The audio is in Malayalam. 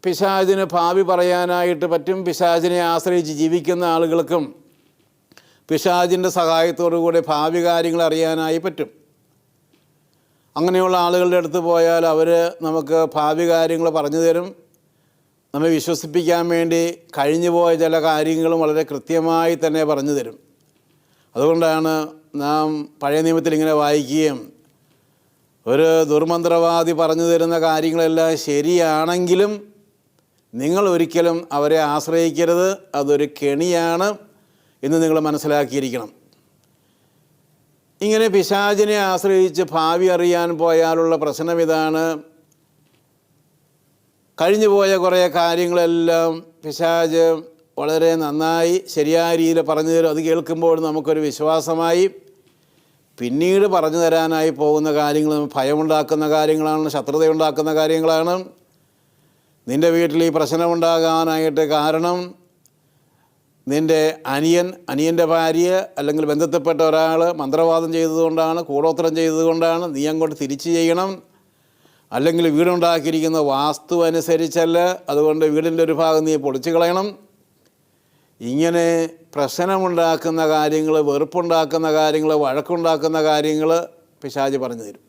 പിശാചിന് ഭാവി പറയാനായിട്ട് പറ്റും. പിശാചിനെ ആശ്രയിച്ച് ജീവിക്കുന്ന ആളുകൾക്കും പിശാചിൻ്റെ സഹായത്തോടു കൂടി ഭാവി കാര്യങ്ങൾ അറിയാനായി പറ്റും. അങ്ങനെയുള്ള ആളുകളുടെ അടുത്ത് പോയാൽ അവർ നമുക്ക് ഭാവി കാര്യങ്ങൾ പറഞ്ഞു തരും. നമ്മെ വിശ്വസിപ്പിക്കാൻ വേണ്ടി കഴിഞ്ഞുപോയ ചില കാര്യങ്ങളും വളരെ കൃത്യമായി തന്നെ പറഞ്ഞു തരും. അതുകൊണ്ടാണ് നാം പഴയ നിയമത്തിൽ ഇങ്ങനെ വായിക്കുകയും ഒരു ദുർമന്ത്രവാദി പറഞ്ഞു തരുന്ന കാര്യങ്ങളെല്ലാം ശരിയാണെങ്കിലും നിങ്ങൾ ഒരിക്കലും അവരെ ആശ്രയിക്കരുത്, അതൊരു കെണിയാണ് എന്ന് നിങ്ങൾ മനസ്സിലാക്കിയിരിക്കണം. ഇങ്ങനെ പിശാചിനെ ആശ്രയിച്ച് ഭാവി അറിയാൻ പോയാലുള്ള പ്രശ്നം ഇതാണ്. കഴിഞ്ഞു പോയ കുറേ കാര്യങ്ങളെല്ലാം പിശാച് വളരെ നന്നായി ശരിയായ രീതിയിൽ പറഞ്ഞു തരും. അത് കേൾക്കുമ്പോൾ നമുക്കൊരു വിശ്വാസമായി. പിന്നീട് പറഞ്ഞു തരാനായി പോകുന്ന കാര്യങ്ങൾ ഭയമുണ്ടാക്കുന്ന കാര്യങ്ങളാണ്, ശത്രുതയുണ്ടാക്കുന്ന കാര്യങ്ങളാണ്. നിൻ്റെ വീട്ടിൽ ഈ പ്രശ്നമുണ്ടാകാനായിട്ട് കാരണം നിൻ്റെ അനിയൻ്റെ ഭാര്യ അല്ലെങ്കിൽ ബന്ധത്തിൽപ്പെട്ട ഒരാൾ മന്ത്രവാദം ചെയ്തതുകൊണ്ടാണ്, കൂടോത്രം ചെയ്തതുകൊണ്ടാണ്. നീ അങ്ങോട്ട് തിരിച്ചു ചെയ്യണം. അല്ലെങ്കിൽ വീടുണ്ടാക്കിയിരിക്കുന്ന വാസ്തു അനുസരിച്ചല്ല, അതുകൊണ്ട് വീടിൻ്റെ ഒരു ഭാഗം നീ പൊളിച്ചു കളയണം. ഇങ്ങനെ പ്രശ്നമുണ്ടാക്കുന്ന കാര്യങ്ങൾ, വെറുപ്പുണ്ടാക്കുന്ന കാര്യങ്ങൾ, വഴക്കുണ്ടാക്കുന്ന കാര്യങ്ങൾ പിശാച് പറഞ്ഞു തരും.